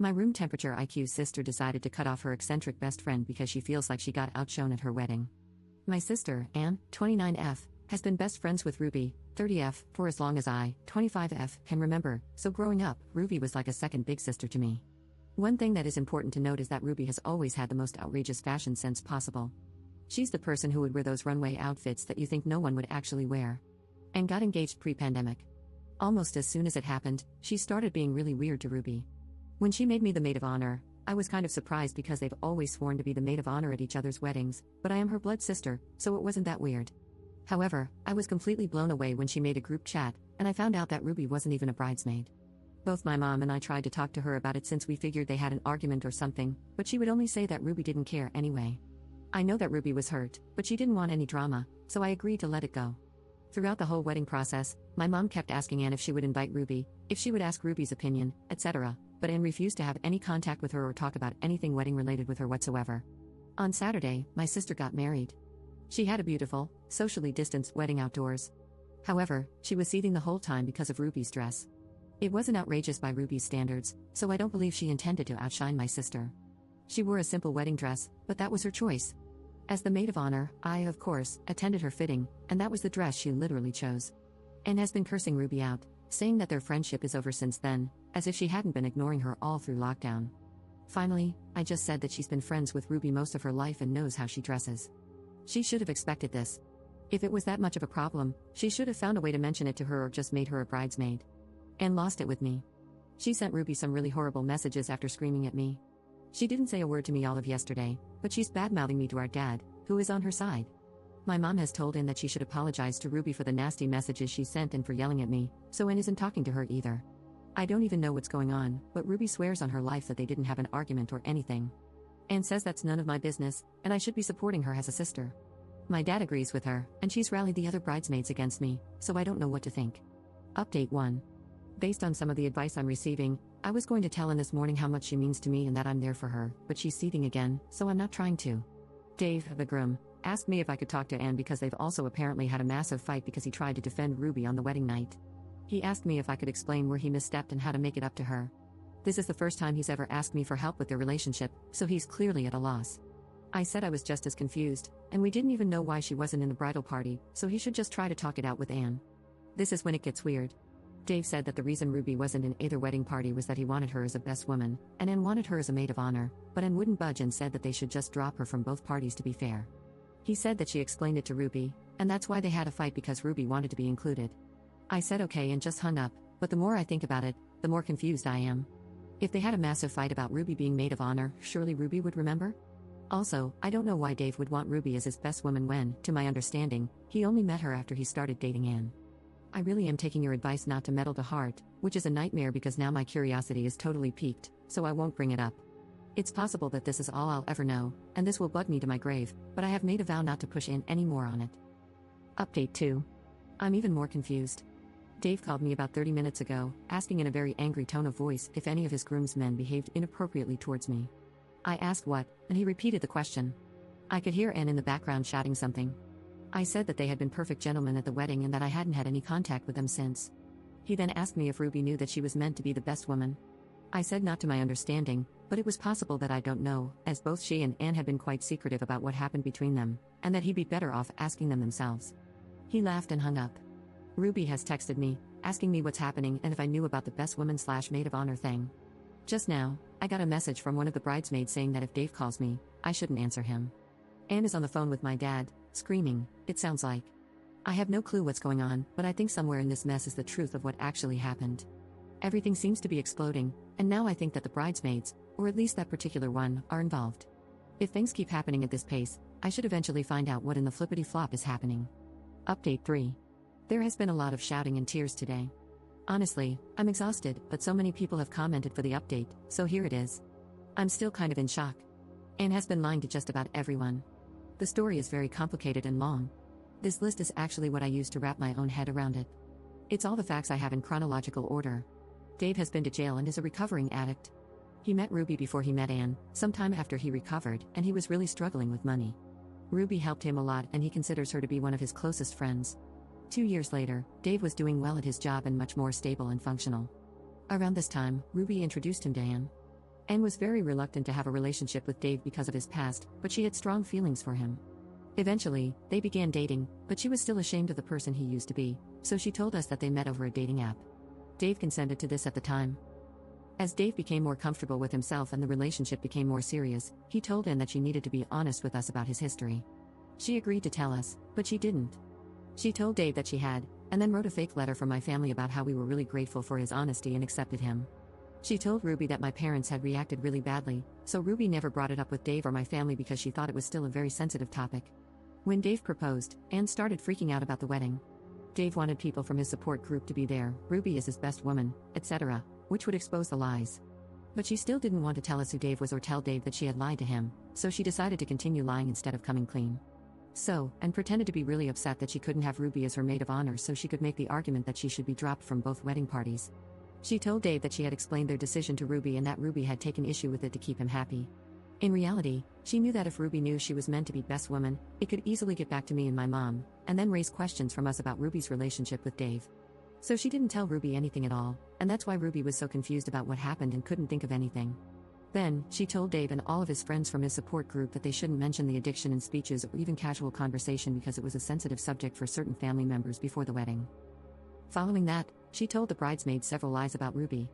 My room temperature IQ's sister decided to cut off her eccentric best friend because she feels like she got outshone at her wedding. My sister, Anne, 29F, has been best friends with Ruby, 30F, for as long as I, 25F, can remember, so growing up, Ruby was like a second big sister to me. One thing that is important to note is that Ruby has always had the most outrageous fashion sense possible. She's the person who would wear those runway outfits that you think no one would actually wear. And got engaged pre-pandemic. Almost as soon as it happened, she started being really weird to Ruby. When she made me the maid of honor, I was kind of surprised because they've always sworn to be the maid of honor at each other's weddings, but I am her blood sister, so it wasn't that weird. However, I was completely blown away when she made a group chat, and I found out that Ruby wasn't even a bridesmaid. Both my mom and I tried to talk to her about it since we figured they had an argument or something, but she would only say that Ruby didn't care anyway. I know that Ruby was hurt, but she didn't want any drama, so I agreed to let it go. Throughout the whole wedding process, my mom kept asking Anne if she would invite Ruby, if she would ask Ruby's opinion, etc., but Anne refused to have any contact with her or talk about anything wedding related with her whatsoever. On Saturday, my sister got married. She had a beautiful, socially distanced wedding outdoors. However, she was seething the whole time because of Ruby's dress. It wasn't outrageous by Ruby's standards, so I don't believe she intended to outshine my sister. She wore a simple wedding dress, but that was her choice. As the maid of honor, I, of course, attended her fitting, and that was the dress she literally chose. Anne has been cursing Ruby out, saying that their friendship is over since then, as if she hadn't been ignoring her all through lockdown. Finally, I just said that she's been friends with Ruby most of her life and knows how she dresses. She should have expected this. If it was that much of a problem, she should have found a way to mention it to her or just made her a bridesmaid. Anne lost it with me. She sent Ruby some really horrible messages after screaming at me. She didn't say a word to me all of yesterday, but she's bad-mouthing me to our dad, who is on her side. My mom has told Anne that she should apologize to Ruby for the nasty messages she sent and for yelling at me, so Anne isn't talking to her either. I don't even know what's going on, but Ruby swears on her life that they didn't have an argument or anything. Anne says that's none of my business, and I should be supporting her as a sister. My dad agrees with her, and she's rallied the other bridesmaids against me, so I don't know what to think. Update 1. Based on some of the advice I'm receiving, I was going to tell Anne this morning how much she means to me and that I'm there for her, but she's seething again, so I'm not trying to. Dave, the groom, asked me if I could talk to Anne because they've also apparently had a massive fight because he tried to defend Ruby on the wedding night. He asked me if I could explain where he misstepped and how to make it up to her. This is the first time he's ever asked me for help with their relationship, so he's clearly at a loss. I said I was just as confused, and we didn't even know why she wasn't in the bridal party, so he should just try to talk it out with Anne. This is when it gets weird. Dave said that the reason Ruby wasn't in either wedding party was that he wanted her as a best woman, and Anne wanted her as a maid of honor, but Anne wouldn't budge and said that they should just drop her from both parties to be fair. He said that she explained it to Ruby, and that's why they had a fight because Ruby wanted to be included. I said okay and just hung up, but the more I think about it, the more confused I am. If they had a massive fight about Ruby being maid of honor, surely Ruby would remember? Also, I don't know why Dave would want Ruby as his best woman when, to my understanding, he only met her after he started dating Anne. I really am taking your advice not to meddle to heart, which is a nightmare because now my curiosity is totally piqued, so I won't bring it up. It's possible that this is all I'll ever know, and this will bug me to my grave, but I have made a vow not to push in any more on it. Update 2. I'm even more confused. Dave called me about 30 minutes ago, asking in a very angry tone of voice if any of his groomsmen behaved inappropriately towards me. I asked what, and he repeated the question. I could hear Anne in the background shouting something. I said that they had been perfect gentlemen at the wedding and that I hadn't had any contact with them since. He then asked me if Ruby knew that she was meant to be the best woman. I said not to my understanding, but it was possible that I don't know, as both she and Anne had been quite secretive about what happened between them, and that he'd be better off asking them themselves. He laughed and hung up. Ruby has texted me, asking me what's happening and if I knew about the best woman/maid of honor thing. Just now, I got a message from one of the bridesmaids saying that if Dave calls me, I shouldn't answer him. Anne is on the phone with my dad, screaming, it sounds like. I have no clue what's going on, but I think somewhere in this mess is the truth of what actually happened. Everything seems to be exploding, and now I think that the bridesmaids, or at least that particular one, are involved. If things keep happening at this pace, I should eventually find out what in the flippity-flop is happening. Update 3. There has been a lot of shouting and tears today. Honestly, I'm exhausted, but so many people have commented for the update, so here it is. I'm still kind of in shock. Anne has been lying to just about everyone. The story is very complicated and long. This list is actually what I used to wrap my own head around it. It's all the facts I have in chronological order. Dave has been to jail and is a recovering addict. He met Ruby before he met Anne, sometime after he recovered, and he was really struggling with money. Ruby helped him a lot and he considers her to be one of his closest friends. 2 years later, Dave was doing well at his job and much more stable and functional. Around this time, Ruby introduced him to Anne. Anne was very reluctant to have a relationship with Dave because of his past, but she had strong feelings for him. Eventually, they began dating, but she was still ashamed of the person he used to be, so she told us that they met over a dating app. Dave consented to this at the time. As Dave became more comfortable with himself and the relationship became more serious, he told Anne that she needed to be honest with us about his history. She agreed to tell us, but she didn't. She told Dave that she had, and then wrote a fake letter from my family about how we were really grateful for his honesty and accepted him. She told Ruby that my parents had reacted really badly, so Ruby never brought it up with Dave or my family because she thought it was still a very sensitive topic. When Dave proposed, Anne started freaking out about the wedding. Dave wanted people from his support group to be there, Ruby is his best woman, etc., which would expose the lies. But she still didn't want to tell us who Dave was or tell Dave that she had lied to him, so she decided to continue lying instead of coming clean. And pretended to be really upset that she couldn't have Ruby as her maid of honor so she could make the argument that she should be dropped from both wedding parties. She told Dave that she had explained their decision to Ruby and that Ruby had taken issue with it to keep him happy. In reality, she knew that if Ruby knew she was meant to be best woman, it could easily get back to me and my mom, and then raise questions from us about Ruby's relationship with Dave. So she didn't tell Ruby anything at all, and that's why Ruby was so confused about what happened and couldn't think of anything. Then, she told Dave and all of his friends from his support group that they shouldn't mention the addiction in speeches or even casual conversation because it was a sensitive subject for certain family members before the wedding. Following that, she told the bridesmaids several lies about Ruby.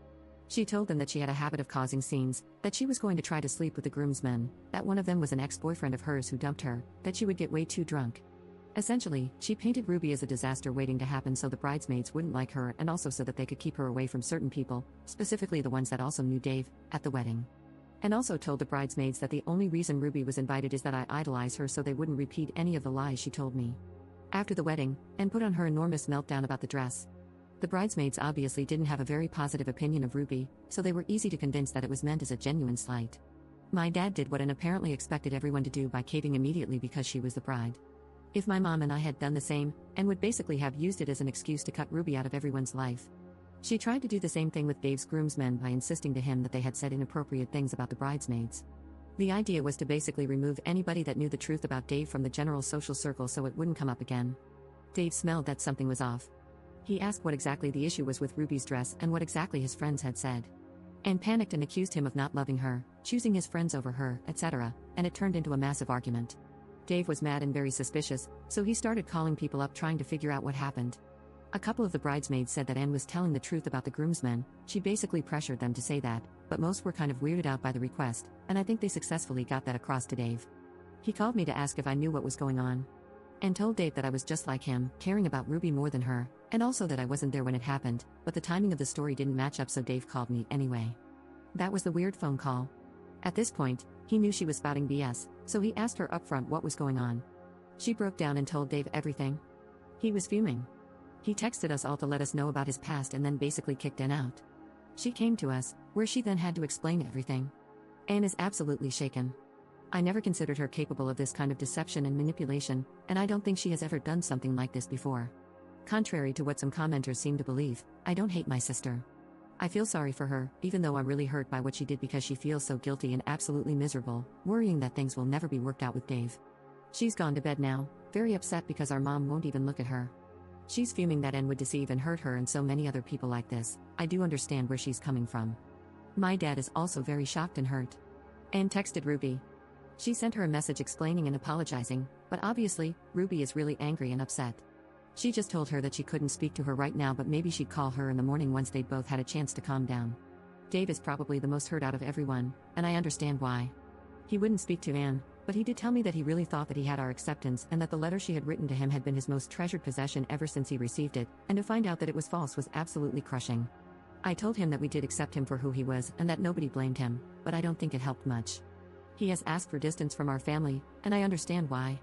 She told them that she had a habit of causing scenes, that she was going to try to sleep with the groomsmen, that one of them was an ex-boyfriend of hers who dumped her, that she would get way too drunk. Essentially, she painted Ruby as a disaster waiting to happen so the bridesmaids wouldn't like her and also so that they could keep her away from certain people, specifically the ones that also knew Dave, at the wedding. And also told the bridesmaids that the only reason Ruby was invited is that I idolize her so they wouldn't repeat any of the lies she told me. After the wedding, Anne put on her enormous meltdown about the dress. The bridesmaids obviously didn't have a very positive opinion of Ruby, so they were easy to convince that it was meant as a genuine slight. My dad did what Anne apparently expected everyone to do by caving immediately because she was the bride. If my mom and I had done the same, Anne would basically have used it as an excuse to cut Ruby out of everyone's life. She tried to do the same thing with Dave's groomsmen by insisting to him that they had said inappropriate things about the bridesmaids. The idea was to basically remove anybody that knew the truth about Dave from the general social circle so it wouldn't come up again. Dave smelled that something was off. He asked what exactly the issue was with Ruby's dress and what exactly his friends had said. Anne panicked and accused him of not loving her, choosing his friends over her, etc., and it turned into a massive argument. Dave was mad and very suspicious, so he started calling people up trying to figure out what happened. A couple of the bridesmaids said that Anne was telling the truth about the groomsmen. She basically pressured them to say that, but most were kind of weirded out by the request, and I think they successfully got that across to Dave. He called me to ask if I knew what was going on. And told Dave that I was just like him, caring about Ruby more than her, and also that I wasn't there when it happened, but the timing of the story didn't match up so Dave called me anyway. That was the weird phone call. At this point, he knew she was spouting BS, so he asked her upfront what was going on. She broke down and told Dave everything. He was fuming. He texted us all to let us know about his past and then basically kicked Anne out. She came to us, where she then had to explain everything. Anne is absolutely shaken. I never considered her capable of this kind of deception and manipulation, and I don't think she has ever done something like this before. Contrary to what some commenters seem to believe, I don't hate my sister. I feel sorry for her, even though I'm really hurt by what she did because she feels so guilty and absolutely miserable, worrying that things will never be worked out with Dave. She's gone to bed now, very upset because our mom won't even look at her. She's fuming that Anne would deceive and hurt her and so many other people like this. I do understand where she's coming from. My dad is also very shocked and hurt. Anne texted Ruby. She sent her a message explaining and apologizing, but obviously, Ruby is really angry and upset. She just told her that she couldn't speak to her right now but maybe she'd call her in the morning once they'd both had a chance to calm down. Dave is probably the most hurt out of everyone, and I understand why. He wouldn't speak to Anne, but he did tell me that he really thought that he had our acceptance and that the letter she had written to him had been his most treasured possession ever since he received it, and to find out that it was false was absolutely crushing. I told him that we did accept him for who he was and that nobody blamed him, but I don't think it helped much. He has asked for distance from our family, and I understand why.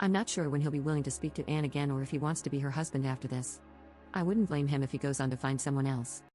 I'm not sure when he'll be willing to speak to Anne again or if he wants to be her husband after this. I wouldn't blame him if he goes on to find someone else.